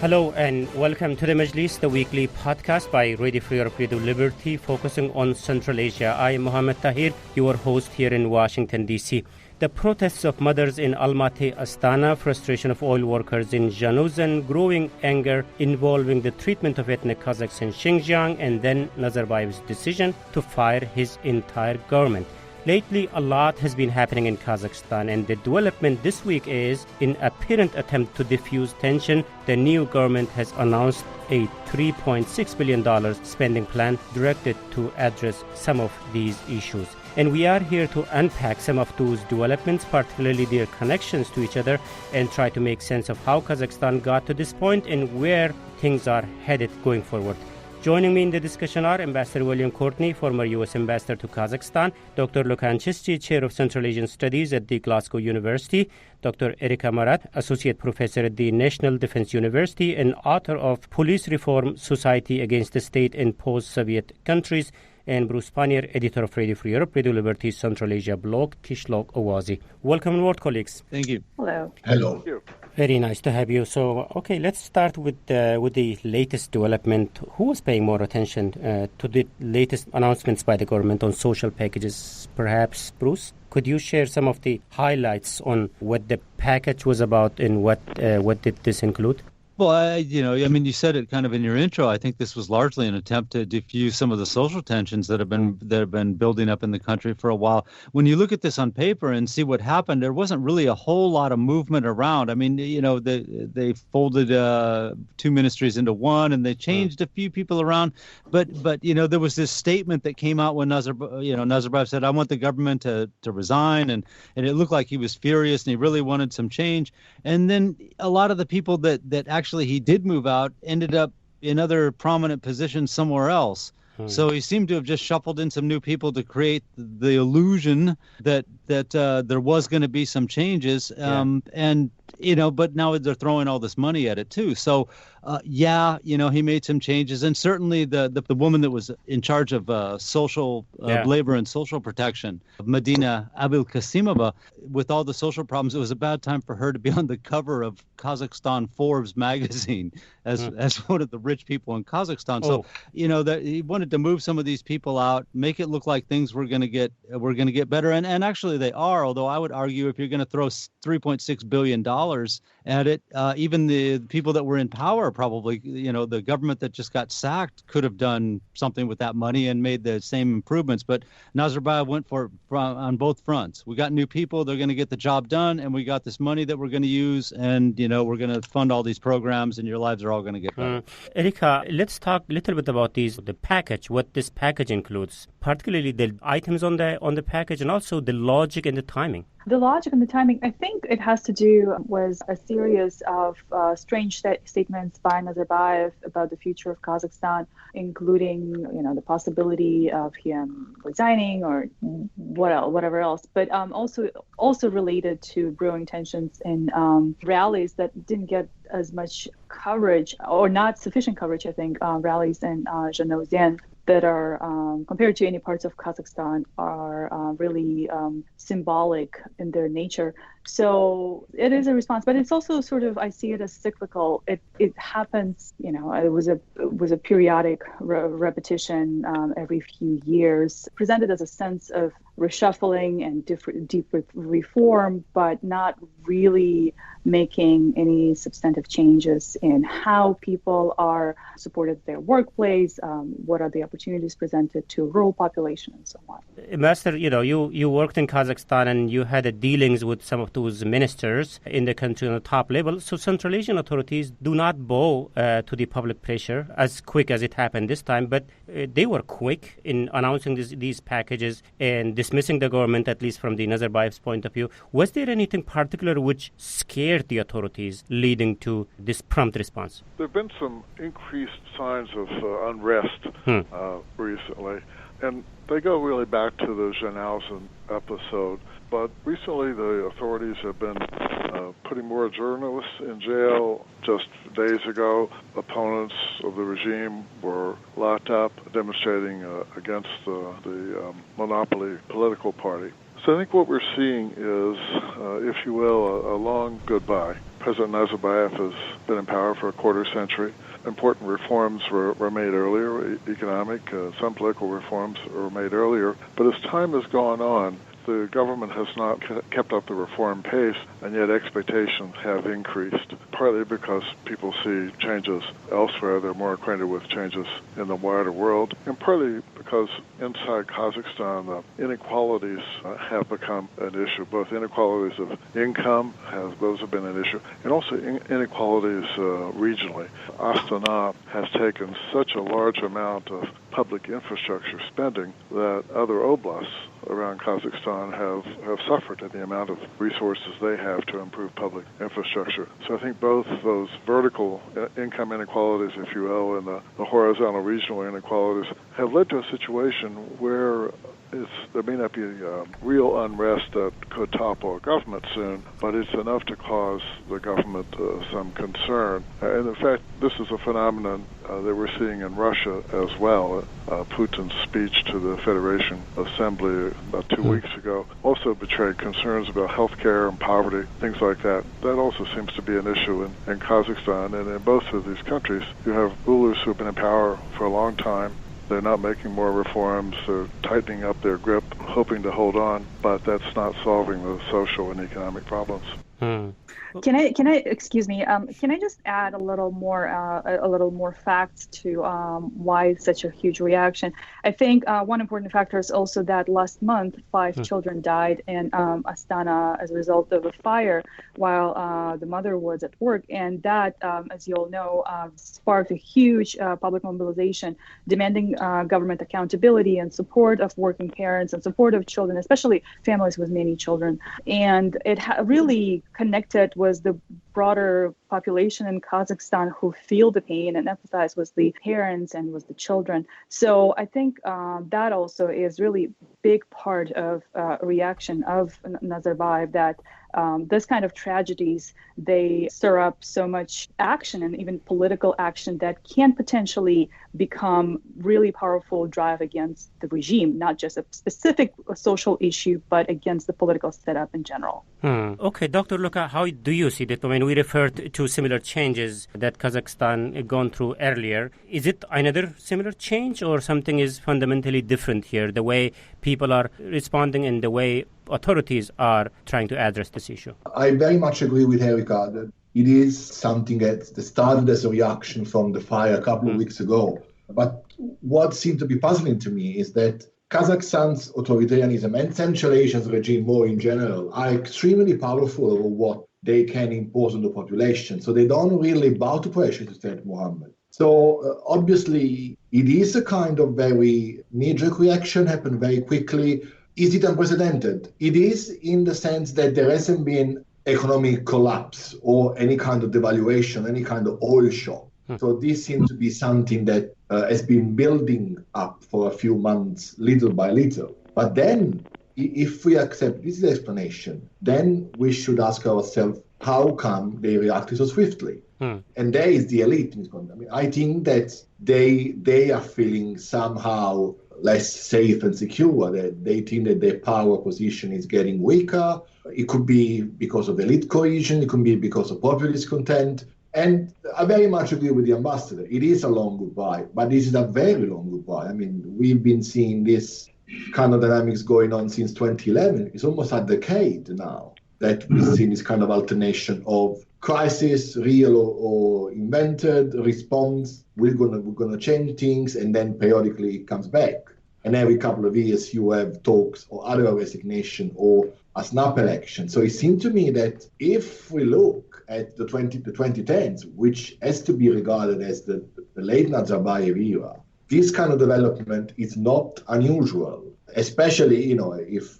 Hello and welcome to the Majlis, the weekly podcast by Radio Free Europe, Radio Liberty, focusing on Central Asia. I am Mohammed Tahir, your host here in Washington, D.C. The protests of mothers in Almaty, Astana, frustration of oil workers in Zhanuzan, growing anger involving the treatment of ethnic Kazakhs in Xinjiang, and then Nazarbayev's decision to fire his entire government. Lately, a lot has been happening in Kazakhstan, and the development this week is, in apparent attempt to diffuse tension, the new government has announced a $3.6 billion spending plan directed to address some of these issues. And we are here to unpack some of those developments, particularly their connections to each other, and try to make sense of how Kazakhstan got to this point and where things are headed going forward. Joining me in the discussion are Ambassador William Courtney, former U.S. Ambassador to Kazakhstan, Dr. Lokan Chisti, Chair of Central Asian Studies at the Glasgow University, Dr. Erika Marat, Associate Professor at the National Defense University and author of Police Reform Society Against the State in Post-Soviet Countries, and Bruce Pannier, editor of Radio Free Europe, Radio Liberty Central Asia blog, Kishlok Owazi. Welcome on board, colleagues. Thank you. Hello. Hello. Thank you. Very nice to have you. So, okay, let's start with the latest development. Who was paying more attention to the latest announcements by the government on social packages? Perhaps, Bruce, could you share some of the highlights on what the package was about and what did this include? Well, you said it kind of in your intro. I think this was largely an attempt to diffuse some of the social tensions that have been building up in the country for a while. When you look at this on paper and see what happened, there wasn't really a whole lot of movement around. I mean, they folded two ministries into one, and they changed a few people around. But there was this statement that came out when Nazarbayev said, "I want the government to resign," and it looked like he was furious and he really wanted some change. And then a lot of the people that actually he did move out ended up in other prominent positions somewhere else. So he seemed to have just shuffled in some new people to create the illusion that there was going to be some changes. But now they're throwing all this money at it too. So he made some changes, and certainly the woman that was in charge of social labor and social protection, Medina Abilkasimova, with all the social problems, it was a bad time for her to be on the cover of Kazakhstan Forbes magazine as one of the rich people in Kazakhstan. So that he wanted to move some of these people out, make it look like things were going to get better, and actually they are. Although I would argue if you're going to throw $3.6 billion at it, even the people that were in power probably, the government that just got sacked could have done something with that money and made the same improvements. But Nazarbayev went on both fronts. We got new people, they're going to get the job done, and we got this money that we're going to use, and we're going to fund all these programs, and your lives are all going to get better. Erika, let's talk a little bit about the package, what this package includes, particularly the items on the package, and also the logic and the timing. The logic and the timing, I think it has to do with a series of strange statements by Nazarbayev about the future of Kazakhstan, including, the possibility of him resigning or whatever else, but also related to brewing tensions in rallies that didn't get as much coverage, or not sufficient coverage, I think, rallies in Zhanuzan that are, compared to any parts of Kazakhstan, are really symbolic in their nature. So it is a response, but it's also sort of, I see it as cyclical. It happens, it was a periodic repetition every few years, presented as a sense of reshuffling and deep reform, but not really making any substantive changes in how people are supported in their workplace, what are the opportunities presented to rural population, and so on. Master, you worked in Kazakhstan and you had dealings with some of those ministers in the country on the top level. So Central Asian authorities do not bow to the public pressure as quick as it happened this time, but they were quick in announcing these packages and dismissing the government, at least from the Nazarbayev's point of view. Was there anything particular which scared the authorities leading to this prompt response? There have been some increased signs of unrest recently, and they go really back to the Zhanuzan episode. But recently the authorities have been putting more journalists in jail. Just days ago, opponents of the regime were locked up demonstrating against the monopoly political party. So I think what we're seeing is, if you will, a long goodbye. President Nazarbayev has been in power for a quarter century. Important reforms were made earlier, economic, some political reforms were made earlier. But as time has gone on, the government has not kept up the reform pace, and yet expectations have increased, partly because people see changes elsewhere. They're more acquainted with changes in the wider world, and partly because inside Kazakhstan, the inequalities have become an issue. Both inequalities of income, those have been an issue, and also inequalities regionally. Astana has taken such a large amount of public infrastructure spending that other oblasts around Kazakhstan have suffered at the amount of resources they have to improve public infrastructure. So I think both those vertical income inequalities, if you will, and the horizontal regional inequalities have led to a situation where there may not be real unrest that could topple a government soon, but it's enough to cause the government some concern. And in fact, this is a phenomenon that we're seeing in Russia as well. Putin's speech to the Federation Assembly about 2 weeks ago also betrayed concerns about health care and poverty, things like that. That also seems to be an issue in Kazakhstan. And in both of these countries, you have rulers who have been in power for a long time. They're not making more reforms. They're tightening up their grip, hoping to hold on, but that's not solving the social and economic problems. Can I excuse me? Can I just add a little more facts to why it's such a huge reaction? I think one important factor is also that last month 5 children died in Astana as a result of a fire while the mother was at work, and that, as you all know, sparked a huge public mobilization demanding government accountability and support of working parents and support of children, especially families with many children. And it really connected with the broader population in Kazakhstan who feel the pain and empathize with the parents and with the children. So I think that also is really big part of a reaction of Nazarbayev, that this kind of tragedies, they stir up so much action and even political action that can potentially become really powerful drive against the regime, not just a specific social issue, but against the political setup in general. Okay, Dr. Luka, how do you see that? I mean, we referred to similar changes that Kazakhstan gone through earlier. Is it another similar change, or something is fundamentally different here, the way people are responding and the way authorities are trying to address this issue? I very much agree with Erika that it is something that started as a reaction from the fire a couple of weeks ago. But what seemed to be puzzling to me is that Kazakhstan's authoritarianism and Central Asia's regime more in general are extremely powerful over what they can impose on the population. So they don't really bow to pressure, to State Mohammed. So obviously it is a kind of very knee-jerk reaction, happened very quickly. Is it unprecedented? It is, in the sense that there hasn't been economic collapse or any kind of devaluation, any kind of oil shock. So this seems to be something that has been building up for a few months, little by little. But then, if we accept this explanation, then we should ask ourselves, how come they reacted so swiftly? And there is the elite in this country. I mean, I think that they are feeling somehow less safe and secure, that they think that their power position is getting weaker. It could be because of elite cohesion, it could be because of populist content. And I very much agree with the ambassador. It is a long goodbye, but this is a very long goodbye. I mean, we've been seeing this kind of dynamics going on since 2011. It's almost a decade now that we've seen this kind of alternation of crisis, real or invented, response, we're gonna change things, and then periodically it comes back. And every couple of years you have talks or other resignation or a snap election. So it seemed to me that if we look at the 2010s, which has to be regarded as the late Nazarbayev era, this kind of development is not unusual, especially, if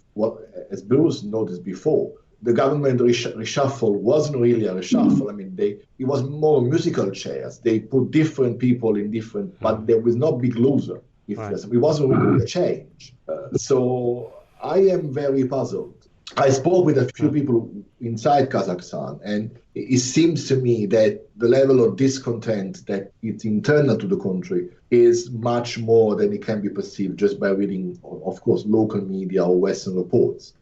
as Bruce noticed before, the government reshuffle wasn't really a reshuffle. I mean, it was more musical chairs. They put different people in different, but there was no big loser. It wasn't really a change. So I am very puzzled. I spoke with a few people inside Kazakhstan, and it seems to me that the level of discontent that is internal to the country is much more than it can be perceived just by reading, of course, local media or Western reports.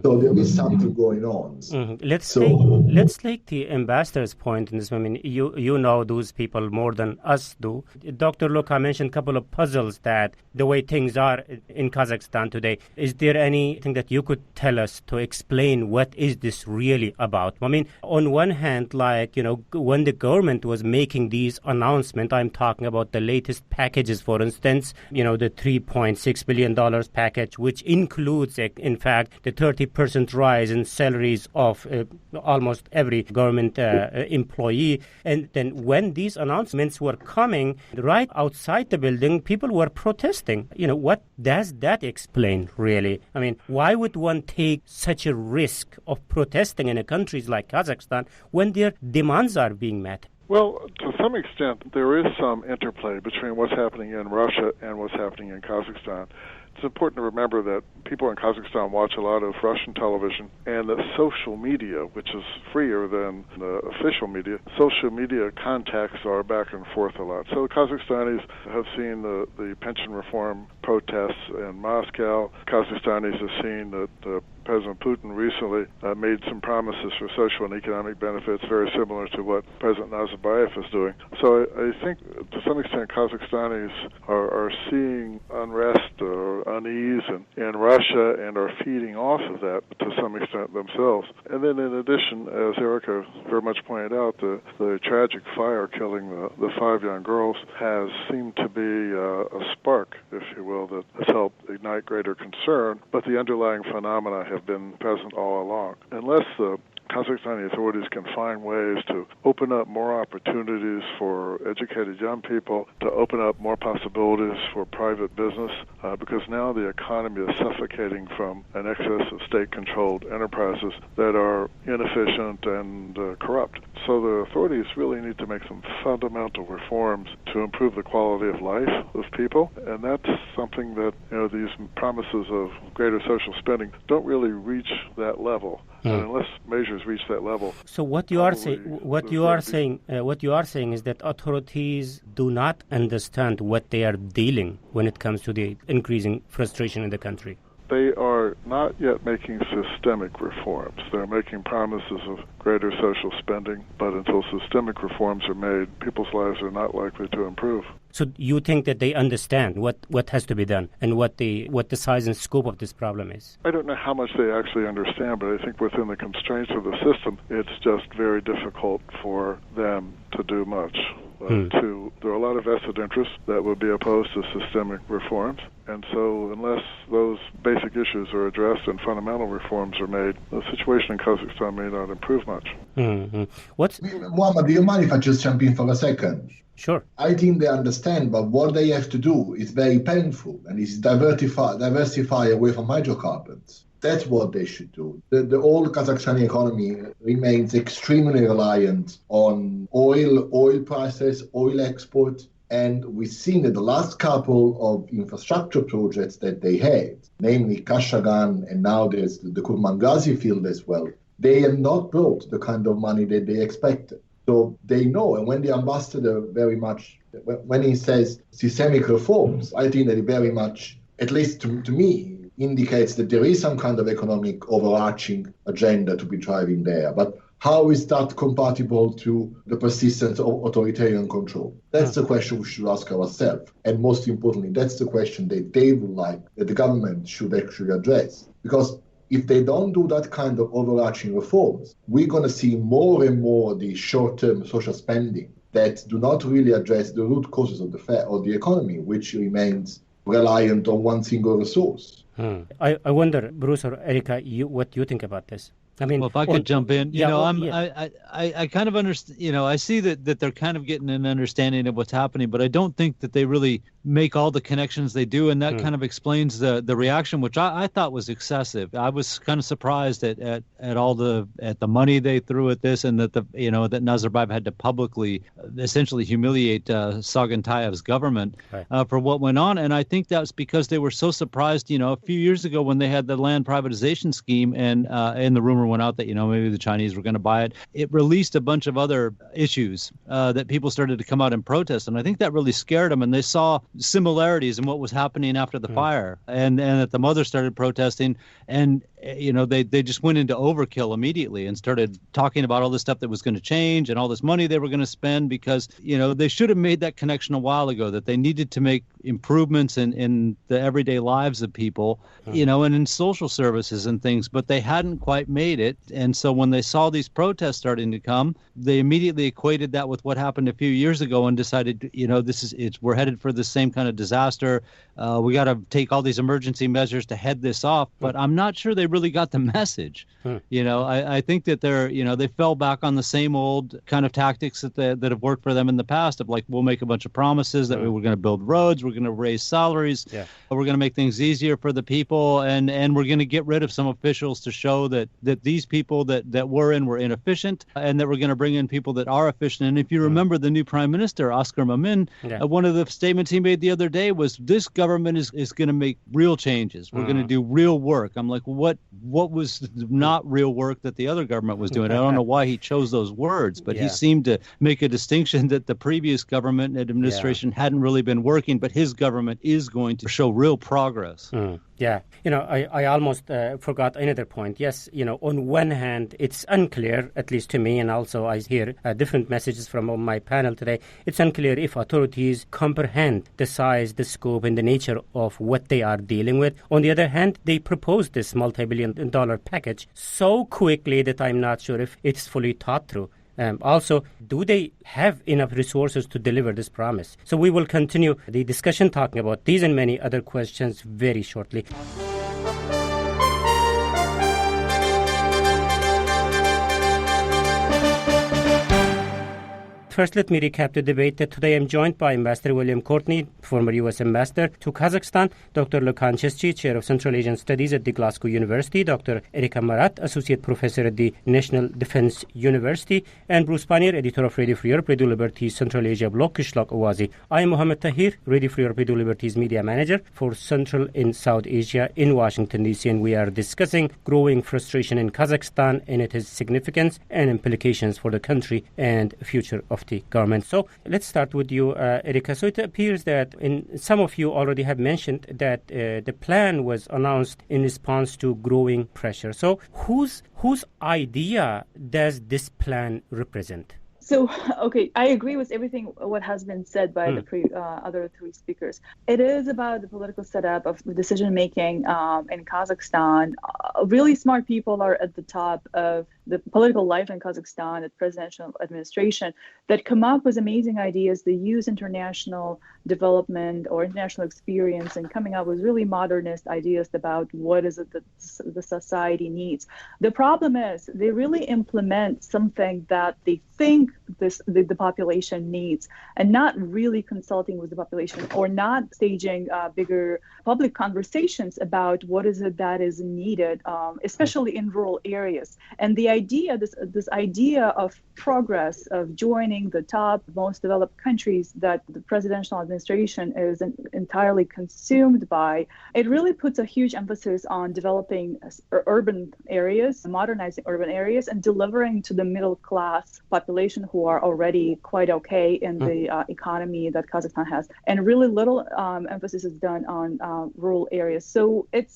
So there is something going on. Let's take the ambassador's point in this. I mean, you know those people more than us do. Dr. Luka mentioned a couple of puzzles that the way things are in Kazakhstan today. Is there anything that you could tell us to explain what is this really about? I mean, on one hand, like, when the government was making these announcements, I'm talking about the latest packages, for instance, the $3.6 billion package, which includes, in fact, the 30% rise in salaries of almost every government employee. And then when these announcements were coming right outside the building, people were protesting. What does that explain, really? I mean, why would one take such a risk of protesting in a country like Kazakhstan when their demands are being met? Well, to some extent, there is some interplay between what's happening in Russia and what's happening in Kazakhstan. It's important to remember that people in Kazakhstan watch a lot of Russian television, and the social media, which is freer than the official media, social media contacts are back and forth a lot. So the Kazakhstanis have seen the pension reform protests in Moscow. Kazakhstanis have seen that President Putin recently made some promises for social and economic benefits very similar to what President Nazarbayev is doing. So I think to some extent Kazakhstanis are seeing unrest or unease in Russia and are feeding off of that to some extent themselves. And then in addition, as Erica very much pointed out, the tragic fire killing the 5 young girls has seemed to be a spark, if you will, that has helped ignite greater concern, but the underlying phenomena have been present all along. Unless the Kazakhstani authorities can find ways to open up more opportunities for educated young people, to open up more possibilities for private business, because now the economy is suffocating from an excess of state-controlled enterprises that are inefficient and corrupt. So the authorities really need to make some fundamental reforms to improve the quality of life of people, and that's something that these promises of greater social spending don't really reach that level. And unless measures reach that level. So what you are saying is that authorities do not understand what they are dealing when it comes to the increasing frustration in the country. They are not yet making systemic reforms. They're making promises of greater social spending, but until systemic reforms are made, people's lives are not likely to improve. So you think that they understand what has to be done and what the size and scope of this problem is? I don't know how much they actually understand, but I think within the constraints of the system, it's just very difficult for them to do much. There are a lot of vested interests that would be opposed to systemic reforms, and so unless those basic issues are addressed and fundamental reforms are made, the situation in Kazakhstan may not improve much. Muhammad, do you mind if I just jump in for a second? Sure. I think they understand, but what they have to do is very painful, and is diversify away from hydrocarbons. That's what they should do. The whole Kazakhstani economy remains extremely reliant on oil prices, oil export, and we've seen that the last couple of infrastructure projects that they had, namely Kashagan, and now there's the Kurmangazi field as well, they have not brought the kind of money that they expected. So they know, and when the ambassador very much, when he says systemic reforms, I think that it very much, at least to me, indicates that there is some kind of economic overarching agenda to be driving there. But how is that compatible to the persistence of authoritarian control? That's the question we should ask ourselves. And most importantly, that's the question that they would like that the government should actually address. Because if they don't do that kind of overarching reforms, we're going to see more and more the short-term social spending that do not really address the root causes of the economy, which remains reliant on one single resource. I wonder, Bruce or Erica, what you think about this? I mean, well, if I could jump in, I kind of understand. I see that they're kind of getting an understanding of what's happening, but I don't think that they really make all the connections they do, and that kind of explains the reaction, which I thought was excessive. I was kind of surprised at all the money they threw at this, and that that Nazarbayev had to publicly essentially humiliate Sagantayev's government for what went on. And I think that's because they were so surprised, a few years ago when they had the land privatization scheme, and the rumor went out that maybe the Chinese were going to buy it. It released a bunch of other issues that people started to come out and protest, and I think that really scared them. And they saw similarities in what was happening after the fire, and that the mother started protesting, and they just went into overkill immediately and started talking about all this stuff that was going to change and all this money they were going to spend, because they should have made that connection a while ago, that they needed to make improvements in the everyday lives of people, and in social services and things, but they hadn't quite made it. And so when they saw these protests starting to come, they immediately equated that with what happened a few years ago and decided, we're headed for the same kind of disaster. We got to take all these emergency measures to head this off. But I'm not sure they really got the message. I think that they fell back on the same old kind of tactics that have worked for them in the past, of like, we'll make a bunch of promises that we're going to build roads, we're going to raise salaries, we're going to make things easier for the people, and we're going to get rid of some officials to show that these people that were inefficient, and that we're going to bring in people that are efficient. And if you remember the new prime minister, Oscar Mamin, one of the statements he made the other day was, this government is going to make real changes. We're going to do real work. I'm like, what was not real work that the other government was doing? I don't know why he chose those words, but he seemed to make a distinction that the previous government and administration hadn't really been working, but his government is going to show real progress. Yeah, I almost forgot another point. Yes, on one hand, it's unclear, at least to me, and also I hear different messages from my panel today. It's unclear if authorities comprehend the size, the scope, and the nature of what they are dealing with. On the other hand, they proposed this multi-billion-dollar package so quickly that I'm not sure if it's fully thought through. Also, do they have enough resources to deliver this promise? So we will continue the discussion talking about these and many other questions very shortly. First, let me recap the debate. Today I'm joined by Ambassador William Courtney, former U.S. Ambassador to Kazakhstan, Dr. Lukan Cheschi, Chair of Central Asian Studies at the Glasgow University, Dr. Erika Marat, Associate Professor at the National Defense University, and Bruce Pannier, Editor of Radio Free Europe, Radio Liberty's Central Asia blog, Kishlok Awazi. I am Mohammed Tahir, Radio Free Europe, Radio Liberty's Media Manager for Central and South Asia in Washington, D.C., and we are discussing growing frustration in Kazakhstan and its significance and implications for the country and future of the government. So let's start with you, Erika. So it appears that some of you already have mentioned that the plan was announced in response to growing pressure. So whose idea does this plan represent? So, okay, I agree with everything what has been said by the other three speakers. It is about the political setup of the decision-making in Kazakhstan. Really smart people are at the top of the political life in Kazakhstan, the presidential administration, that come up with amazing ideas. They use international development or international experience and coming up with really modernist ideas about what is it that the society needs. The problem is they really implement something that they think the population needs, and not really consulting with the population or not staging bigger public conversations about what is it that is needed, especially in rural areas. And the idea, this idea of progress, of joining the top most developed countries that the presidential administration is entirely consumed by, it really puts a huge emphasis on developing urban areas, modernizing urban areas, and delivering to the middle class population who are already quite okay in the economy that Kazakhstan has. And really little emphasis is done on rural areas. So it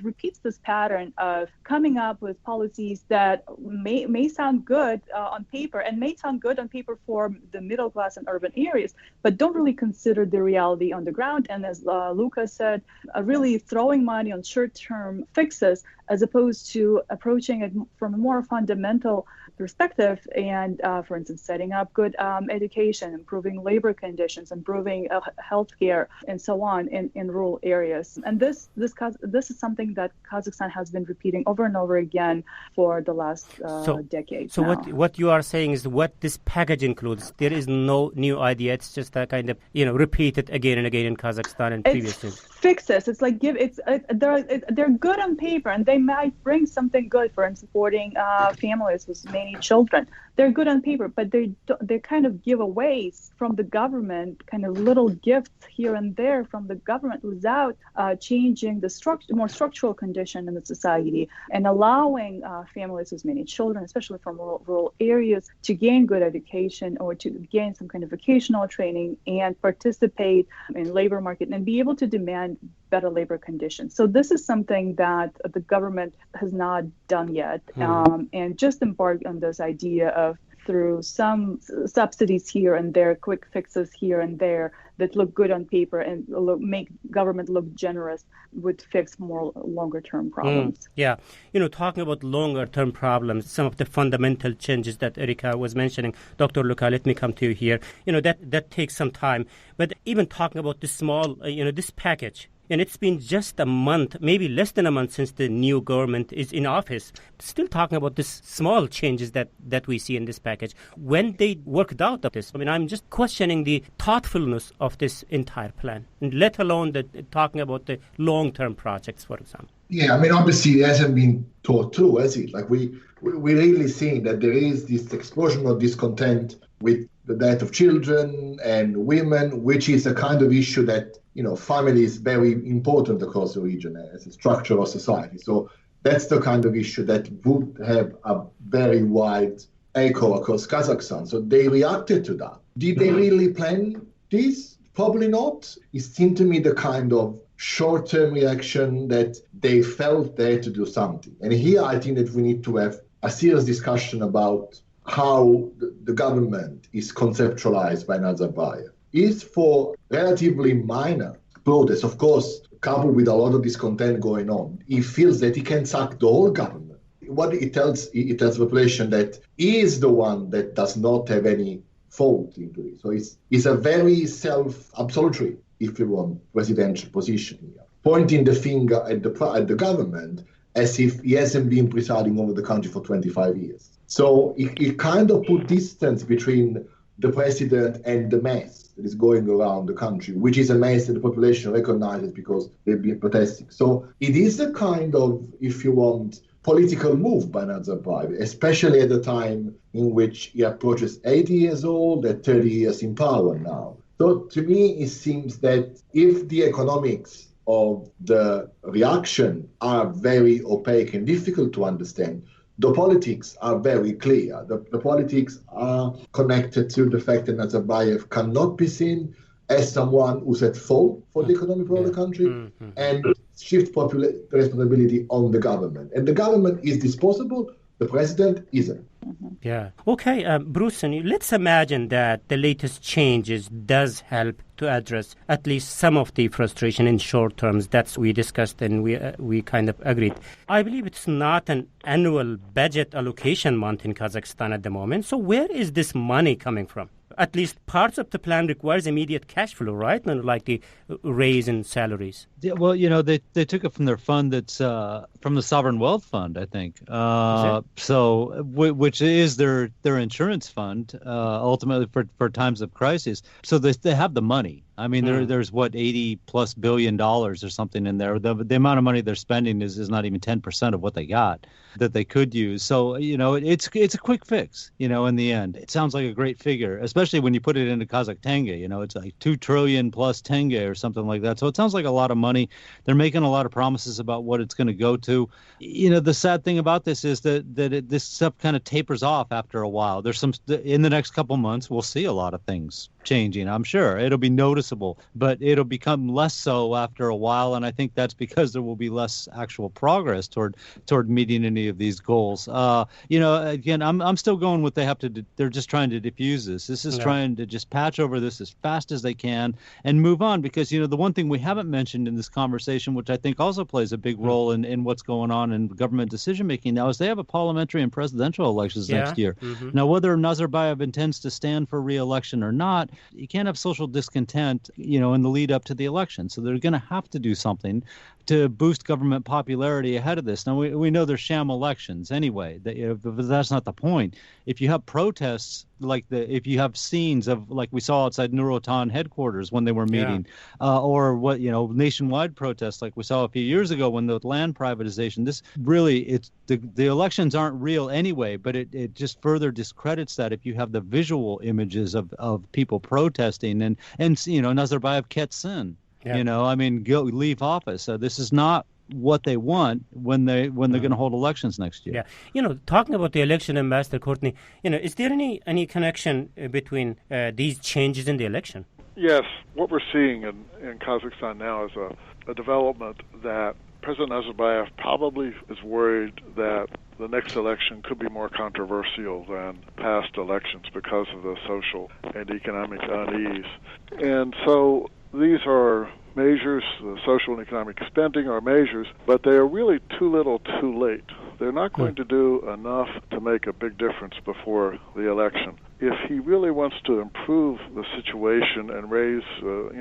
repeats this pattern of coming up with policies that may sound good on paper and may sound good on paper for the middle class and urban areas, but don't really consider the reality on the ground. And as Luca said, really throwing money on short-term fixes as opposed to approaching it from a more fundamental perspective. And for instance, and setting up good education, improving labor conditions, improving healthcare, and so on in rural areas. And this is something that Kazakhstan has been repeating over and over again for the last decade. So what you are saying is what this package includes. There is no new idea. It's just a kind of repeated again and again in Kazakhstan and previously. Fixes. It's like they're good on paper, and they might bring something good for supporting families with many children. They're good on paper, but they kind of giveaways from the government, kind of little gifts here and there from the government without changing the more structural condition in the society and allowing families with many children, especially from rural areas, to gain good education or to gain some kind of vocational training and participate in labor market and be able to demand better labor conditions. So this is something that the government has not done yet, and just embarked on this idea of through some subsidies here and there, quick fixes here and there that look good on paper and make government look generous would fix more longer-term problems. Yeah. Talking about longer-term problems, some of the fundamental changes that Erika was mentioning, Dr. Luka, let me come to you here. That takes some time. But even talking about this small, this package, and it's been just a month, maybe less than a month since the new government is in office. Still talking about this small changes that we see in this package. When they worked out of this, I'm just questioning the thoughtfulness of this entire plan, and let alone talking about the long-term projects, for example. Yeah, obviously it hasn't been thought through, has it? Like we're really seeing that there is this explosion of discontent with the death of children and women, which is a kind of issue that family is very important across the region as a structure of society. So that's the kind of issue that would have a very wide echo across Kazakhstan. So they reacted to that. Did they really plan this? Probably not. It seemed to me the kind of short-term reaction that they felt they had to do something. And here I think that we need to have a serious discussion about how the government is conceptualized by Nazarbayev. Is for relatively minor protests, of course, coupled with a lot of discontent going on, he feels that he can sack the whole government. What it tells the population that he is the one that does not have any fault into it. So it's a very self-absolutory, if you want, presidential position here, pointing the finger at the government as if he hasn't been presiding over the country for 25 years. So it kind of put distance between the president and the mess that is going around the country, which is a mess that the population recognizes because they've been protesting. So it is a kind of, if you want, political move by Nazarbayev, especially at the time in which he approaches 80 years old, at 30 years in power now. So to me, it seems that if the economics of the reaction are very opaque and difficult to understand, the politics are very clear. The politics are connected to the fact that Nazarbayev cannot be seen as someone who's at fault for the economic growth of the country and shift the responsibility on the government. And the government is disposable, the president isn't. Yeah. Okay, Bruce, let's imagine that the latest changes does help to address at least some of the frustration in short terms. That's we discussed and we kind of agreed. I believe it's not an annual budget allocation month in Kazakhstan at the moment. So where is this money coming from? At least parts of the plan requires immediate cash flow, right? Not like the raise in salaries. Yeah, well, they took it from their fund that's from the Sovereign Wealth Fund, I think. So, which is their insurance fund, ultimately for times of crisis. So they have the money. I mean, there's $80+ billion or something in there. The amount of money they're spending is not even 10% of what they got that they could use. So, it's a quick fix, in the end. It sounds like a great figure, especially when you put it into Kazakh tenge. It's like 2 trillion plus tenge or something like that. So it sounds like a lot of money. They're making a lot of promises about what it's going to go to. The sad thing about this is that this stuff kind of tapers off after a while. There's in the next couple months, we'll see a lot of things changing. I'm sure it'll be noticeable noticeable, but it'll become less so after a while, and I think that's because there will be less actual progress toward meeting any of these goals. Again, I'm still going with they're just trying to diffuse this. This is trying to just patch over this as fast as they can and move on, because the one thing we haven't mentioned in this conversation, which I think also plays a big role in what's going on in government decision making now, is they have a parliamentary and presidential elections next year. Mm-hmm. Now, whether Nazarbayev intends to stand for re-election or not, you can't have social discontent, in the lead up to the election. So they're going to have to do something to boost government popularity ahead of this. Now, we know there's sham elections anyway, but that's not the point. If you have protests, if you have scenes of, like we saw outside Nur-Otan headquarters when they were meeting, or nationwide protests like we saw a few years ago when the land privatization, this really, the elections aren't real anyway, but it just further discredits that if you have the visual images of people protesting and Nazarbayev Ketsin. Yeah. Leave office. This is not what they want when they're going to hold elections next year. Yeah. Talking about the election, Ambassador Courtney, is there any connection between these changes in the election? Yes. What we're seeing in Kazakhstan now is a development that President Nazarbayev probably is worried that the next election could be more controversial than past elections because of the social and economic unease. And so these are measures, the social and economic spending are measures, but they are really too little too late. They're not going to do enough to make a big difference before the election. If he really wants to improve the situation and raise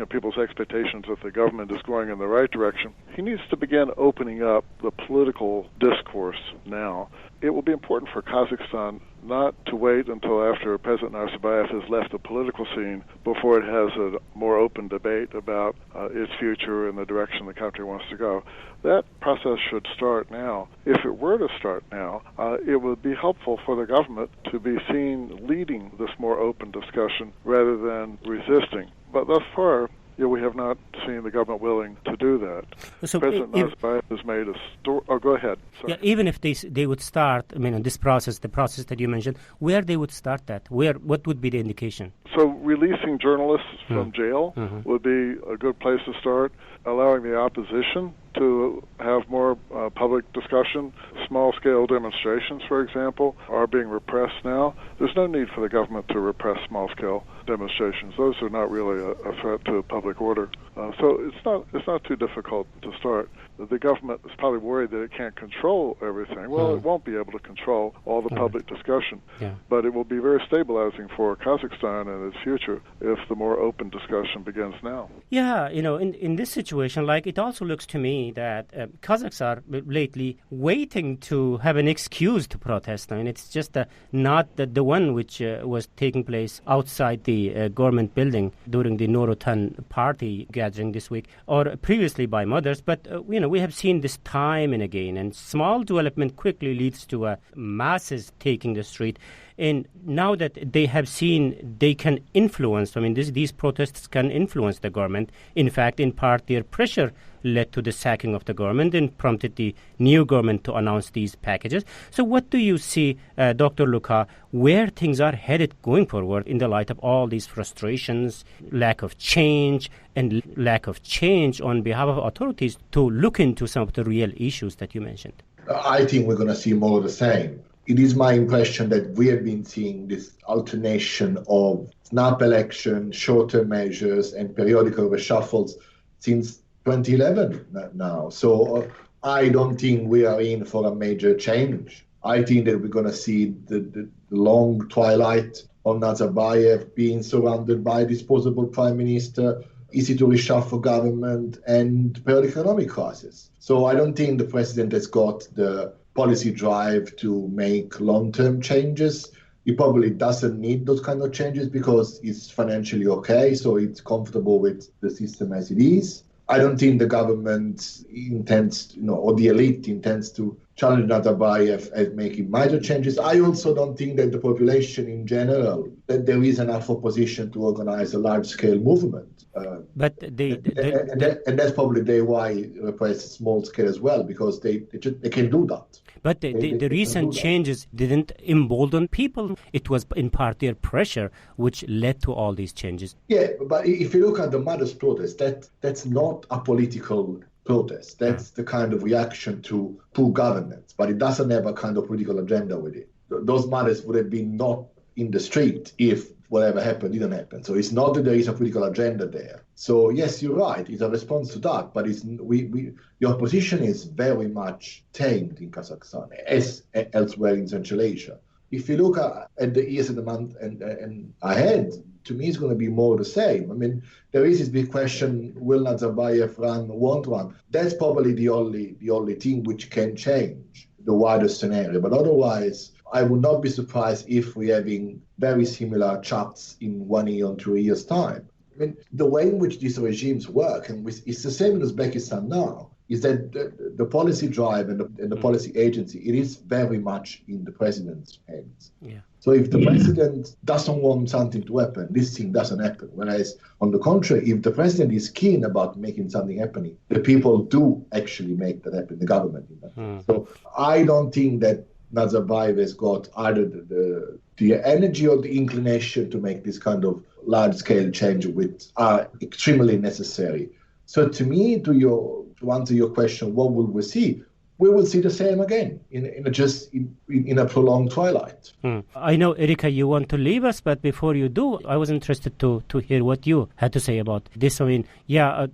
people's expectations that the government is going in the right direction, he needs to begin opening up the political discourse now. It will be important for Kazakhstan not to wait until after President Nazarbayev has left the political scene before it has a more open debate about its future and the direction the country wants to go. That process should start now. If it were to start now, it would be helpful for the government to be seen leading this more open discussion rather than resisting. But thus far, we have not seen the government willing to do that. So President Nazarbayev has made a story. Oh, go ahead. Sorry. Yeah, even if they would start, this process, the process that you mentioned, where they would start that? What would be the indication? So releasing journalists from jail would be a good place to start. Allowing the opposition to have more public discussion. Small-scale demonstrations, for example, are being repressed now. There's no need for the government to repress small-scale demonstrations. Those are not really a threat to public order. So it's not too difficult to start. The government is probably worried that it can't control everything. Well, it won't be able to control all the public discussion, but it will be very stabilizing for Kazakhstan and its future if the more open discussion begins now. Yeah, in this situation, it also looks to me that Kazakhs are lately waiting to have an excuse to protest. It's just not the one which was taking place outside the government building during the Nur-Otan party gathering this week, or previously by mothers, but we have seen this time and again, and small development quickly leads to masses taking the street. And now that they have seen they can influence, these protests can influence the government. In fact, in part, their pressure led to the sacking of the government and prompted the new government to announce these packages. So what do you see, Dr. Luka, where things are headed going forward in the light of all these frustrations, lack of change, and lack of change on behalf of authorities to look into some of the real issues that you mentioned? I think we're going to see more of the same. It is my impression that we have been seeing this alternation of snap election, short-term measures, and periodical reshuffles since 2011 now. So I don't think we are in for a major change. I think that we're going to see the long twilight of Nazarbayev being surrounded by disposable prime minister, easy to reshuffle government, and periodic economic crisis. So I don't think the president has got the policy drive to make long-term changes. He probably doesn't need those kind of changes because he's financially okay, so it's comfortable with the system as it is. I don't think the government intends, or the elite intends to challenge Nazarbayev as making major changes. I also don't think that the population in general, that there is enough opposition to organize a large-scale movement. And that's probably why they repress small scale as well, because they can do that. But the recent changes didn't embolden people. It was in part their pressure which led to all these changes. Yeah, but if you look at the mothers' protest, that's not a political protest. That's the kind of reaction to poor governance, but it doesn't have a kind of political agenda with it. Those mothers would have been not in the street if whatever happened didn't happen. So it's not that there is a political agenda there. So yes, you're right. It's a response to that, but the opposition is very much tamed in Kazakhstan, as elsewhere in Central Asia. If you look at the years and the month and ahead, to me, it's going to be more the same. I mean, there is this big question: will Nazarbayev won't run? That's probably the only thing which can change the wider scenario. But otherwise, I would not be surprised if we're having very similar chats in 1 year or 2 years' time. I mean, the way in which these regimes work, and it's the same in Uzbekistan now, is that the policy drive and the policy agency, it is very much in the president's hands. Yeah. So if the president doesn't want something to happen, this thing doesn't happen. Whereas, on the contrary, if the president is keen about making something happen, the people do actually make that happen, the government. So I don't think that Nazarbayev has got either the energy or the inclination to make this kind of large-scale change, which are extremely necessary. So to me, to answer your question, what will we see? We will see the same again in a prolonged twilight. I know, Erika, you want to leave us, but before you do, I was interested to hear what you had to say about this. I mean,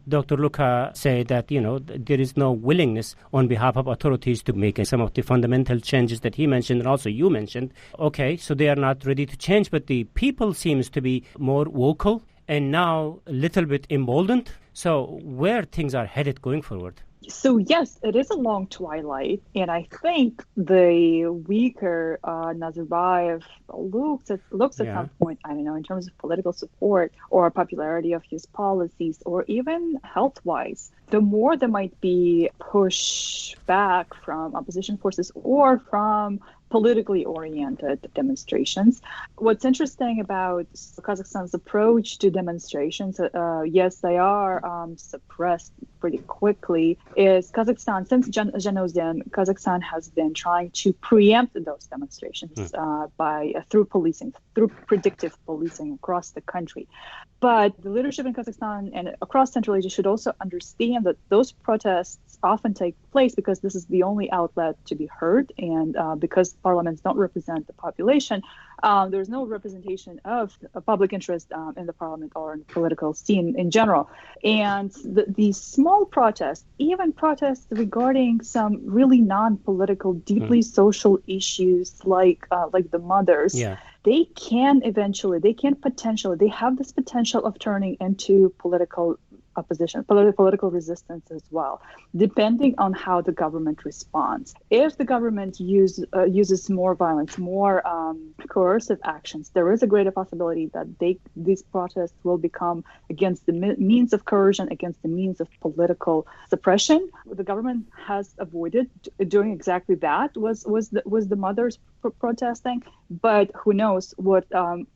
Dr. Luka said that, there is no willingness on behalf of authorities to make some of the fundamental changes that he mentioned and also you mentioned. Okay, so they are not ready to change, but the people seems to be more vocal and now a little bit emboldened. So where things are headed going forward? So yes, it is a long twilight, and I think the weaker Nazarbayev looks at some point, I don't know, in terms of political support or popularity of his policies, or even health-wise, the more there might be push back from opposition forces or from politically oriented demonstrations. What's interesting about Kazakhstan's approach to demonstrations, yes, they are suppressed pretty quickly, is Kazakhstan, since Januzin, Kazakhstan has been trying to preempt those demonstrations through policing, through predictive policing across the country. But the leadership in Kazakhstan and across Central Asia should also understand that those protests often take place because this is the only outlet to be heard, and because parliaments don't represent the population, there's no representation of public interest in the parliament or in the political scene in general. And these small protests, even protests regarding some really non-political, deeply social issues like the mothers, they have this potential of turning into political opposition, political resistance as well, depending on how the government responds. If the government uses more violence, more coercive actions, there is a greater possibility that these protests will become against the means of coercion, against the means of political suppression. The government has avoided doing exactly that. Was the mothers protesting, but who knows what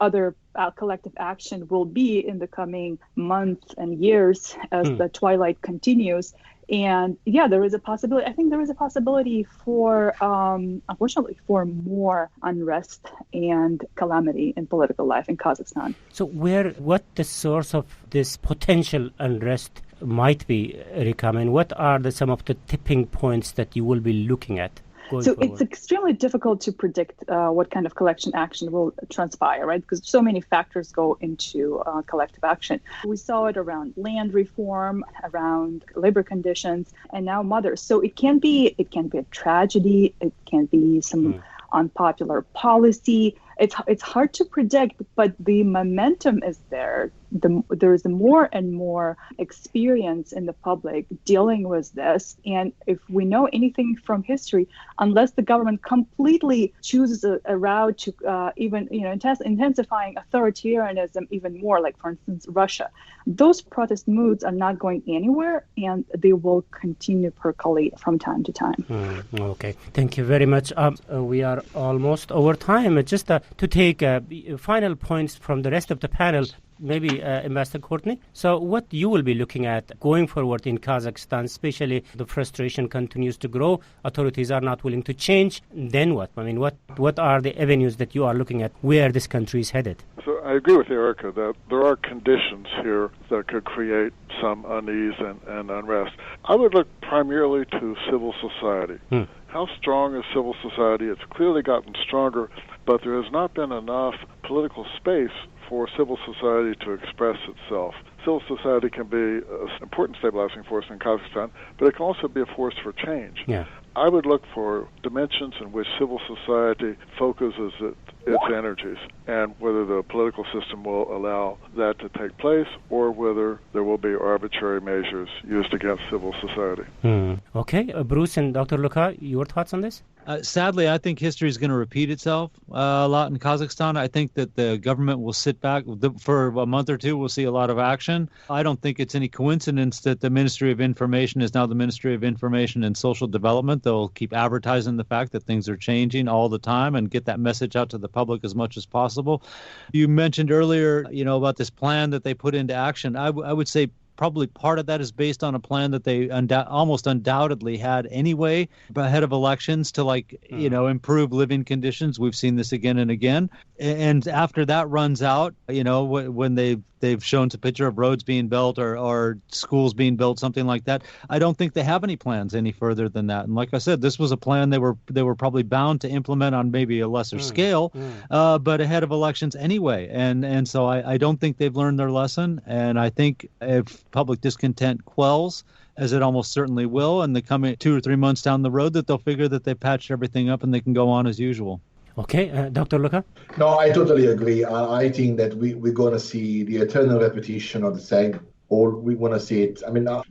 other collective action will be in the coming months and years as the twilight continues. And there is a possibility. I think there is a possibility for, unfortunately, for more unrest and calamity in political life in Kazakhstan. So what the source of this potential unrest might be, Erika? I mean, what are some of the tipping points that you will be looking at? So it's extremely difficult to predict what kind of collection action will transpire, right? Because so many factors go into collective action. We saw it around land reform, around labor conditions, and now mothers. So it can be a tragedy. It can be some unpopular policy. It's hard to predict, but the momentum is there. There is more and more experience in the public dealing with this. And if we know anything from history, unless the government completely chooses a route to intensifying authoritarianism even more, like, for instance, Russia, those protest moods are not going anywhere, and they will continue to percolate from time to time. Okay. Thank you very much. We are almost over time. Just to take final points from the rest of the panel, maybe Ambassador Courtney. So what you will be looking at going forward in Kazakhstan, especially the frustration continues to grow, authorities are not willing to change, then what? I mean, what are the avenues that you are looking at where this country is headed? So I agree with Erica that there are conditions here that could create some unease and unrest. I would look primarily to civil society. How strong is civil society? It's clearly gotten stronger, but there has not been enough political space for civil society to express itself. Civil society can be an important stabilizing force in Kazakhstan, but it can also be a force for change. Yeah. I would look for dimensions in which civil society focuses its energies, and whether the political system will allow that to take place or whether there will be arbitrary measures used against civil society. Okay. Bruce and Dr. Luka, your thoughts on this? Sadly, I think history is going to repeat itself a lot in Kazakhstan. I think that the government will sit back for a month or two. We'll see a lot of action. I don't think it's any coincidence that the Ministry of Information is now the Ministry of Information and Social Development. They'll keep advertising the fact that things are changing all the time and get that message out to the public as much as possible. You mentioned earlier, about this plan that they put into action. I would say probably part of that is based on a plan that they almost undoubtedly had anyway ahead of elections to improve living conditions. We've seen this again and again. And after that runs out, when they've shown a picture of roads being built or schools being built, something like that, I don't think they have any plans any further than that. And like I said, this was a plan they were probably bound to implement on maybe a lesser scale, but ahead of elections anyway. And so I don't think they've learned their lesson. And I think if public discontent quells, as it almost certainly will, in the coming 2 or 3 months down the road, that they'll figure that they've patched everything up and they can go on as usual. Okay, Dr. Luka? No, I totally agree. I think that we're going to see the eternal repetition of the same, or we want to see it.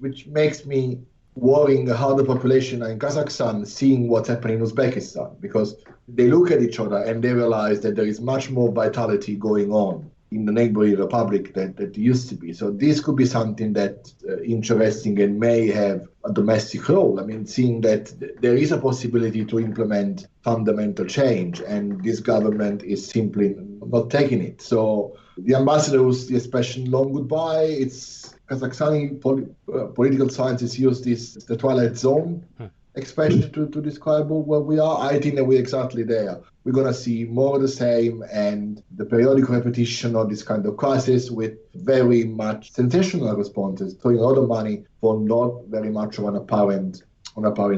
Which makes me worrying how the population in Kazakhstan seeing what's happening in Uzbekistan, because they look at each other and they realize that there is much more vitality going on in the neighboring republic that used to be. So this could be something that interesting and may have a domestic role. Seeing that there is a possibility to implement fundamental change, and this government is simply not taking it. So the ambassador was the expression long goodbye. It's Kazakhstani political scientists use this, the twilight zone expression to describe where we are. I think that we're exactly there. We're going to see more of the same, and the periodic repetition of this kind of crisis with very much sensational responses, throwing a lot of money for not very much of an apparent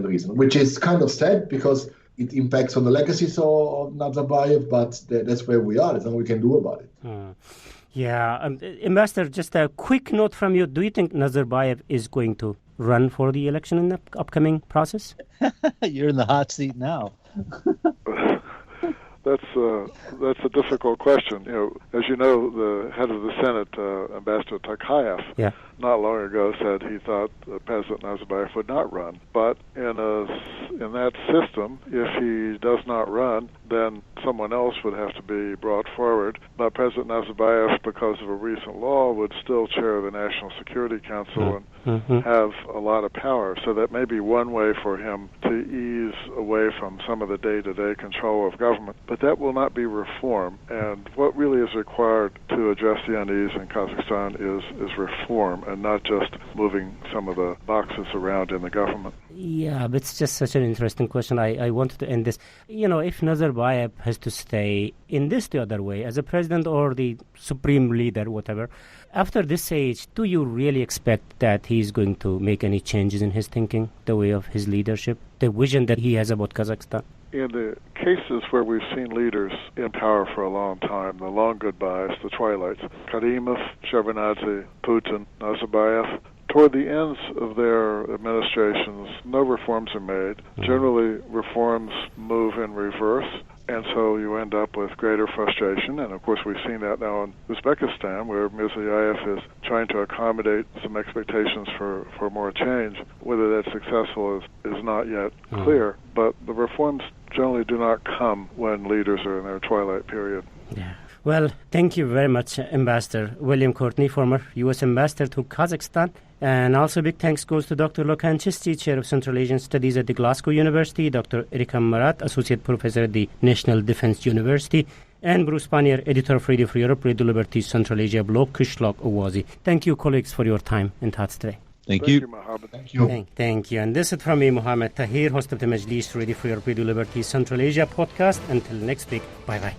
reason, which is kind of sad because it impacts on the legacies of Nazarbayev, but that's where we are. There's nothing we can do about it. Yeah. Ambassador, just a quick note from you. Do you think Nazarbayev is going to run for the election in the upcoming process? You're in the hot seat now. That's a difficult question. As you know, the head of the Senate, Ambassador Tokayev, not long ago said he thought President Nazarbayev would not run. But in that system, if he does not run, then someone else would have to be brought forward. But President Nazarbayev, because of a recent law, would still chair the National Security Council and have a lot of power. So that may be one way for him to ease away from some of the day-to-day control of government. But that will not be reform. And what really is required to address the unease in Kazakhstan is reform, and not just moving some of the boxes around in the government. Yeah, but it's just such an interesting question. I wanted to end this. If Nazarbayev has to stay in the other way, as a president or the supreme leader, whatever, after this age, do you really expect that he's going to make any changes in his thinking, the way of his leadership, the vision that he has about Kazakhstan? In the cases where we've seen leaders in power for a long time, the long goodbyes, the twilights, Karimov, Shevardnadze, Putin, Nazarbayev, toward the ends of their administrations, no reforms are made. Generally, reforms move in reverse, and so you end up with greater frustration. And of course, we've seen that now in Uzbekistan, where Mirziyoyev is trying to accommodate some expectations for more change. Whether that's successful is not yet clear, but the reforms generally do not come when leaders are in their twilight period. Yeah. Well, thank you very much, Ambassador William Courtney, former U.S. Ambassador to Kazakhstan. And also big thanks goes to Dr. Lokan Chisti, Chair of Central Asian Studies at the Glasgow University, Dr. Erika Marat, Associate Professor at the National Defense University, And Bruce Pannier, editor of Radio Free Europe, Radio Liberty Central Asia blog, Kishlock Awazi. Thank you, colleagues, for your time and thoughts today. Thank you. Mohammed. Thank you. Thank you. And this is from me, Mohammed Tahir, host of the Majlis, Radio Free Europe, Radio Liberty Central Asia podcast. Until next week, bye-bye.